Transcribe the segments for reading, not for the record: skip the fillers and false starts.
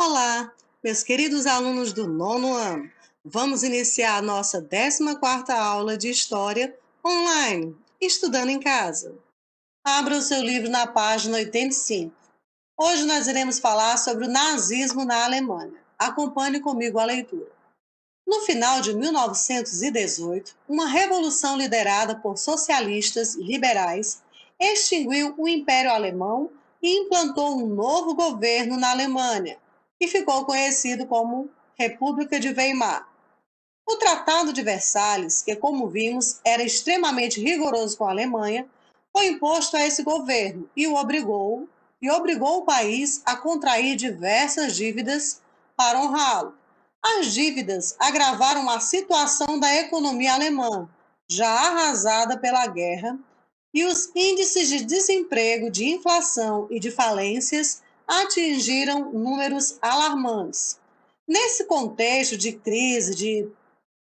Olá, meus queridos alunos do nono ano. Vamos iniciar a nossa 14ª aula de História online, estudando em casa. Abra o seu livro na página 85. Hoje nós iremos falar sobre o nazismo na Alemanha. Acompanhe comigo a leitura. No final de 1918, uma revolução liderada por socialistas e liberais extinguiu o Império Alemão e implantou um novo governo na Alemanha, que ficou conhecido como República de Weimar. O Tratado de Versalhes, que, como vimos, era extremamente rigoroso com a Alemanha, foi imposto a esse governo e obrigou o país a contrair diversas dívidas para honrá-lo. As dívidas agravaram a situação da economia alemã, já arrasada pela guerra, e os índices de desemprego, de inflação e de falências atingiram números alarmantes. Nesse contexto de crise, de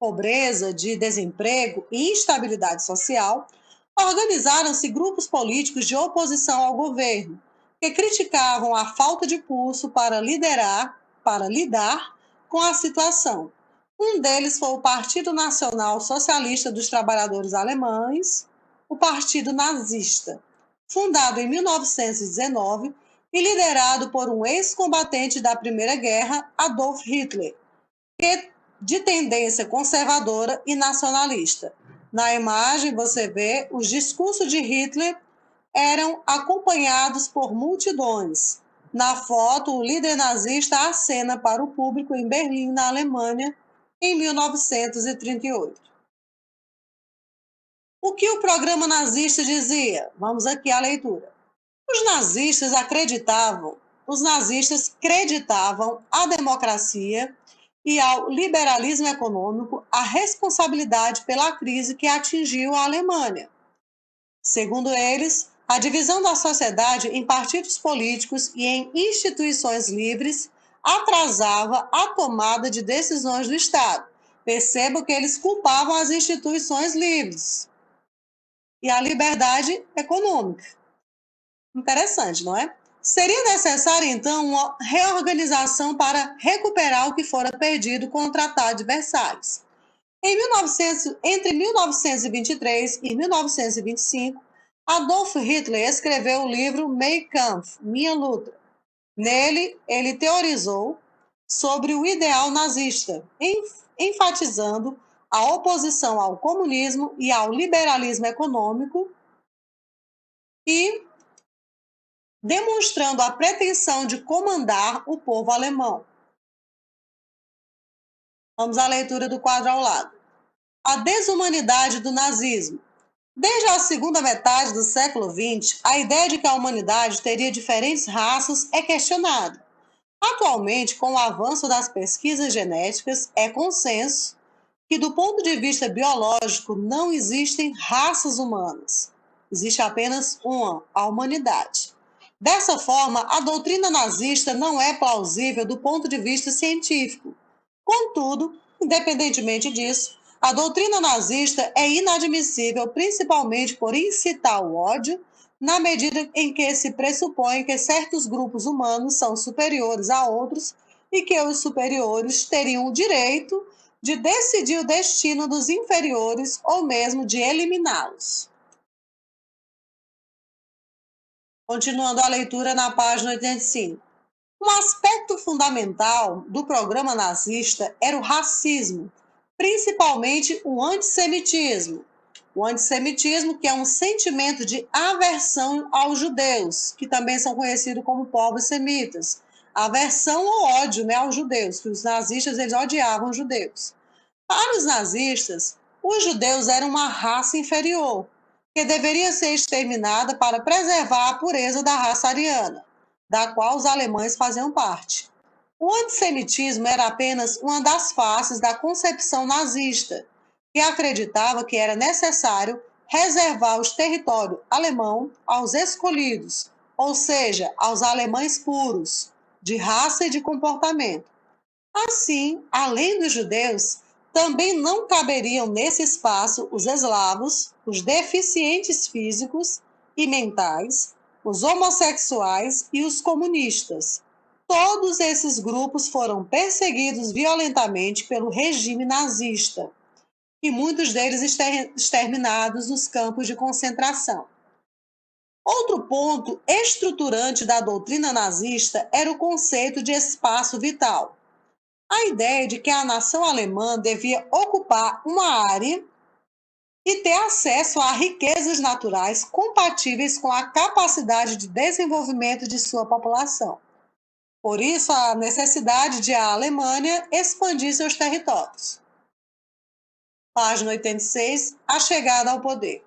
pobreza, de desemprego e instabilidade social, organizaram-se grupos políticos de oposição ao governo, que criticavam a falta de pulso para lidar com a situação. Um deles foi o Partido Nacional Socialista dos Trabalhadores Alemães, o Partido Nazista, fundado em 1919 e liderado por um ex-combatente da Primeira Guerra, Adolf Hitler, que de tendência conservadora e nacionalista. Na imagem você vê os discursos de Hitler eram acompanhados por multidões. Na foto, o líder nazista acena para o público em Berlim, na Alemanha, em 1938. O que o programa nazista dizia? Vamos aqui à leitura. Os nazistas acreditavam à democracia e ao liberalismo econômico a responsabilidade pela crise que atingiu a Alemanha. Segundo eles, a divisão da sociedade em partidos políticos e em instituições livres atrasava a tomada de decisões do Estado. Perceba que eles culpavam as instituições livres e a liberdade econômica. Interessante, não é? Seria necessária, então, uma reorganização para recuperar o que fora perdido com o Tratado de Versalhes. Entre 1923 e 1925, Adolf Hitler escreveu o livro Mein Kampf, Minha Luta. Nele, ele teorizou sobre o ideal nazista, enfatizando a oposição ao comunismo e ao liberalismo econômico e demonstrando a pretensão de comandar o povo alemão. Vamos à leitura do quadro ao lado. A desumanidade do nazismo. Desde a segunda metade do século XX, a ideia de que a humanidade teria diferentes raças é questionada. Atualmente, com o avanço das pesquisas genéticas, é consenso que, do ponto de vista biológico, não existem raças humanas. Existe apenas uma, a humanidade. Dessa forma, a doutrina nazista não é plausível do ponto de vista científico. Contudo, independentemente disso, a doutrina nazista é inadmissível principalmente por incitar o ódio, na medida em que se pressupõe que certos grupos humanos são superiores a outros e que os superiores teriam o direito de decidir o destino dos inferiores ou mesmo de eliminá-los. Continuando a leitura na página 85. Um aspecto fundamental do programa nazista era o racismo, principalmente o antissemitismo. O antissemitismo, que é um sentimento de aversão aos judeus, que também são conhecidos como povos semitas. Aversão ou ódio, né, aos judeus, que os nazistas eles odiavam os judeus. Para os nazistas, os judeus eram uma raça inferior, que deveria ser exterminada para preservar a pureza da raça ariana, da qual os alemães faziam parte. O antissemitismo era apenas uma das faces da concepção nazista, que acreditava que era necessário reservar os territórios alemão aos escolhidos, ou seja, aos alemães puros, de raça e de comportamento. Assim, além dos judeus, também não caberiam nesse espaço os eslavos, os deficientes físicos e mentais, os homossexuais e os comunistas. Todos esses grupos foram perseguidos violentamente pelo regime nazista, e muitos deles exterminados nos campos de concentração. Outro ponto estruturante da doutrina nazista era o conceito de espaço vital. A ideia de que a nação alemã devia ocupar uma área e ter acesso a riquezas naturais compatíveis com a capacidade de desenvolvimento de sua população. Por isso, a necessidade de a Alemanha expandir seus territórios. Página 86, a chegada ao poder.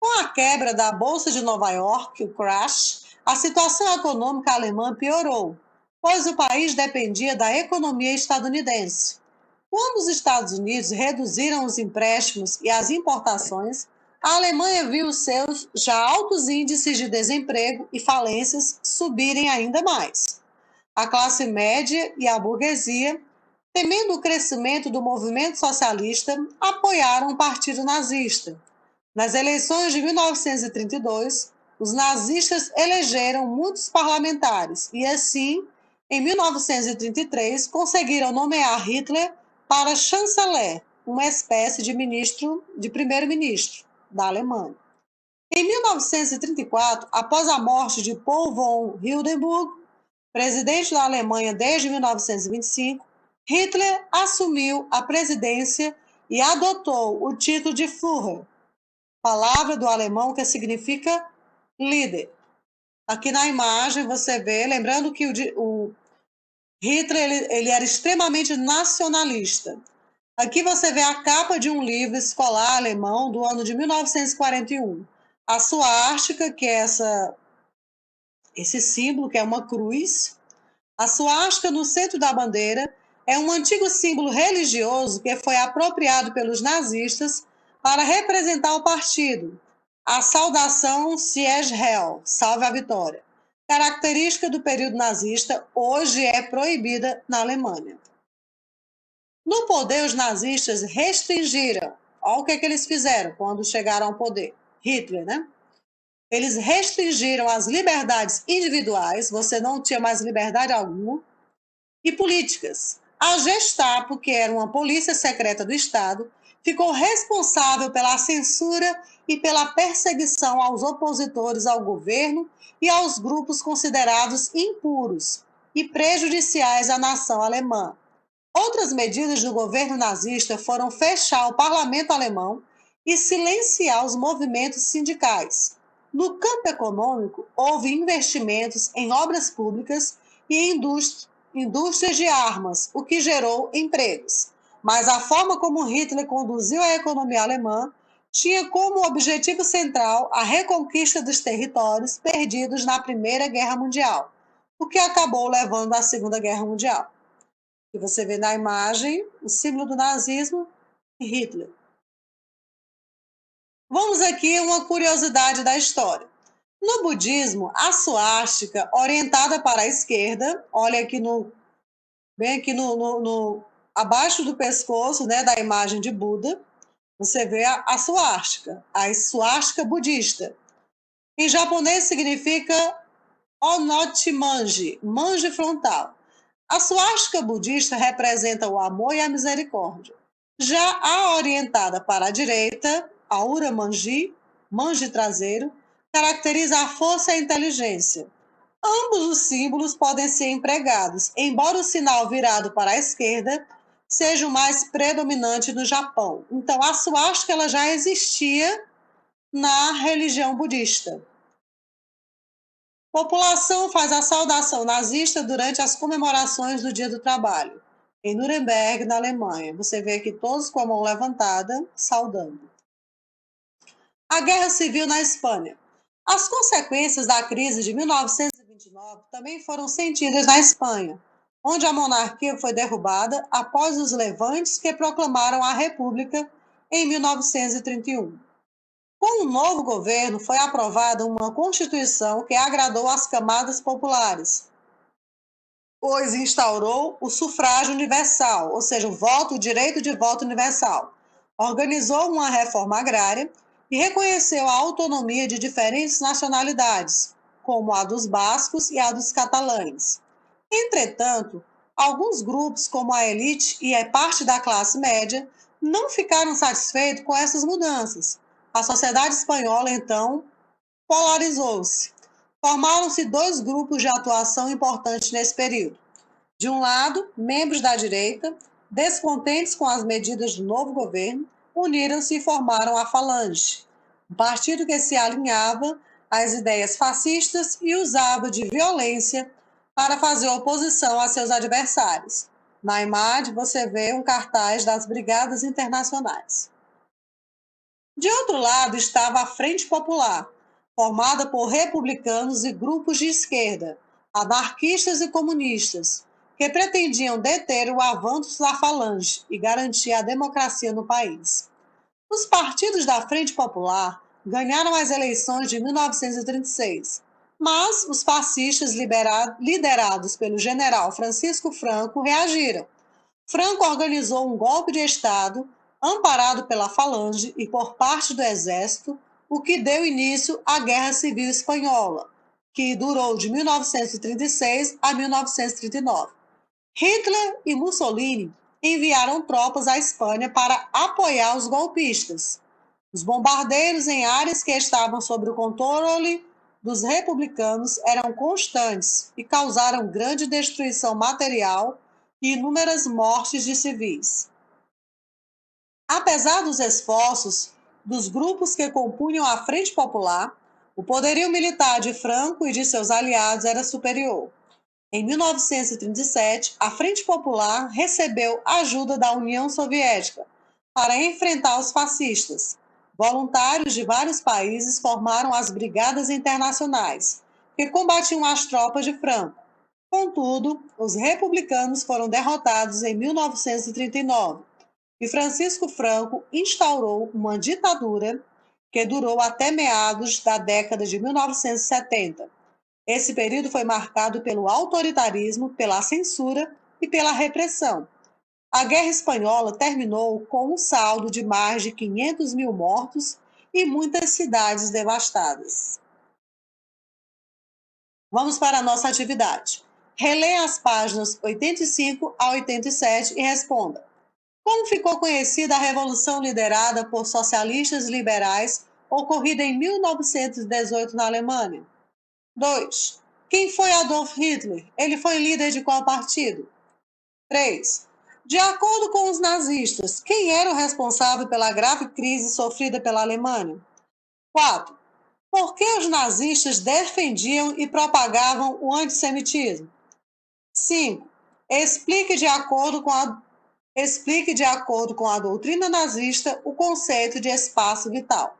Com a quebra da Bolsa de Nova York, o crash, a situação econômica alemã piorou, pois o país dependia da economia estadunidense. Quando os Estados Unidos reduziram os empréstimos e as importações, a Alemanha viu os seus já altos índices de desemprego e falências subirem ainda mais. A classe média e a burguesia, temendo o crescimento do movimento socialista, apoiaram o Partido Nazista. Nas eleições de 1932, os nazistas elegeram muitos parlamentares e, assim, em 1933, conseguiram nomear Hitler para chanceler, uma espécie de primeiro-ministro da Alemanha. Em 1934, após a morte de Paul von Hindenburg, presidente da Alemanha desde 1925, Hitler assumiu a presidência e adotou o título de Führer, palavra do alemão que significa líder. Aqui na imagem você vê, lembrando que o Hitler ele era extremamente nacionalista. Aqui você vê a capa de um livro escolar alemão do ano de 1941. A suástica, que é esse símbolo, que é uma cruz. A suástica no centro da bandeira é um antigo símbolo religioso que foi apropriado pelos nazistas para representar o partido. A saudação Sieg Heil, salve a vitória, característica do período nazista, hoje é proibida na Alemanha. No poder, os nazistas restringiram. Olha o que eles fizeram quando chegaram ao poder. Hitler, né? Eles restringiram as liberdades individuais, você não tinha mais liberdade alguma, e políticas. A Gestapo, que era uma polícia secreta do Estado, ficou responsável pela censura e pela perseguição aos opositores ao governo e aos grupos considerados impuros e prejudiciais à nação alemã. Outras medidas do governo nazista foram fechar o parlamento alemão e silenciar os movimentos sindicais. No campo econômico, houve investimentos em obras públicas e em indústrias de armas, o que gerou empregos. Mas a forma como Hitler conduziu a economia alemã tinha como objetivo central a reconquista dos territórios perdidos na Primeira Guerra Mundial, o que acabou levando à Segunda Guerra Mundial. E você vê na imagem o símbolo do nazismo e Hitler. Vamos aqui a uma curiosidade da história. No budismo, a suástica, orientada para a esquerda, olha aqui bem aqui abaixo do pescoço, né, da imagem de Buda, você vê a suástica budista. Em japonês significa Onochimanji, manji frontal. A suástica budista representa o amor e a misericórdia. Já a orientada para a direita, a Uramanji, manji traseiro, caracteriza a força e a inteligência. Ambos os símbolos podem ser empregados, embora o sinal virado para a esquerda seja o mais predominante no Japão. Então, a suástica ela já existia na religião budista. População faz a saudação nazista durante as comemorações do Dia do Trabalho, em Nuremberg, na Alemanha. Você vê aqui todos com a mão levantada, saudando. A Guerra Civil na Espanha. As consequências da crise de 1929 também foram sentidas na Espanha, onde a monarquia foi derrubada após os levantes que proclamaram a República em 1931. Com o novo governo, foi aprovada uma Constituição que agradou às camadas populares, pois instaurou o sufrágio universal, ou seja, o direito de voto universal. Organizou uma reforma agrária e reconheceu a autonomia de diferentes nacionalidades, como a dos bascos e a dos catalães. Entretanto, alguns grupos, como a elite e a parte da classe média, não ficaram satisfeitos com essas mudanças. A sociedade espanhola, então, polarizou-se. Formaram-se dois grupos de atuação importantes nesse período. De um lado, membros da direita, descontentes com as medidas do novo governo, uniram-se e formaram a Falange, um partido que se alinhava às ideias fascistas e usava de violência para fazer oposição a seus adversários. Na imagem, você vê um cartaz das Brigadas Internacionais. De outro lado estava a Frente Popular, formada por republicanos e grupos de esquerda, anarquistas e comunistas, que pretendiam deter o avanço da Falange e garantir a democracia no país. Os partidos da Frente Popular ganharam as eleições de 1936, mas os fascistas liderados pelo general Francisco Franco reagiram. Franco organizou um golpe de Estado, amparado pela Falange e por parte do Exército, o que deu início à Guerra Civil Espanhola, que durou de 1936 a 1939. Hitler e Mussolini enviaram tropas à Espanha para apoiar os golpistas. Os bombardeiros em áreas que estavam sob o controle dos republicanos eram constantes e causaram grande destruição material e inúmeras mortes de civis. Apesar dos esforços dos grupos que compunham a Frente Popular, o poderio militar de Franco e de seus aliados era superior. Em 1937, a Frente Popular recebeu ajuda da União Soviética para enfrentar os fascistas. Voluntários de vários países formaram as Brigadas Internacionais, que combatiam as tropas de Franco. Contudo, os republicanos foram derrotados em 1939 e Francisco Franco instaurou uma ditadura que durou até meados da década de 1970. Esse período foi marcado pelo autoritarismo, pela censura e pela repressão. A Guerra Espanhola terminou com um saldo de mais de 500 mil mortos e muitas cidades devastadas. Vamos para a nossa atividade. Releia as páginas 85 a 87 e responda. Como ficou conhecida a revolução liderada por socialistas liberais ocorrida em 1918 na Alemanha? 2. Quem foi Adolf Hitler? Ele foi líder de qual partido? 3. De acordo com os nazistas, quem era o responsável pela grave crise sofrida pela Alemanha? 4. Por que os nazistas defendiam e propagavam o antissemitismo? 5. Explique de acordo com a doutrina nazista o conceito de espaço vital.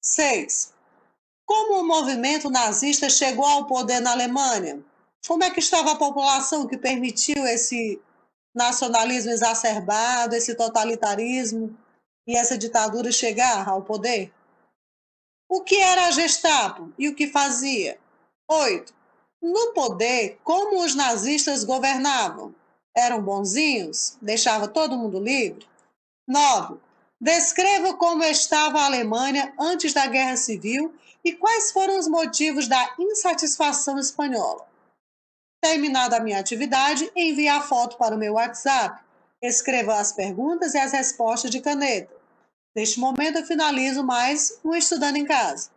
6. Como o movimento nazista chegou ao poder na Alemanha? Como é que estava a população que permitiu esse nacionalismo exacerbado, esse totalitarismo e essa ditadura chegar ao poder? O que era a Gestapo e o que fazia? 8. No poder, como os nazistas governavam? Eram bonzinhos? Deixava todo mundo livre? 9. Descreva como estava a Alemanha antes da Guerra Civil e quais foram os motivos da insatisfação espanhola. Terminada a minha atividade, envie a foto para o meu WhatsApp. Escreva as perguntas e as respostas de caneta. Neste momento, eu finalizo mais um Estudando em Casa.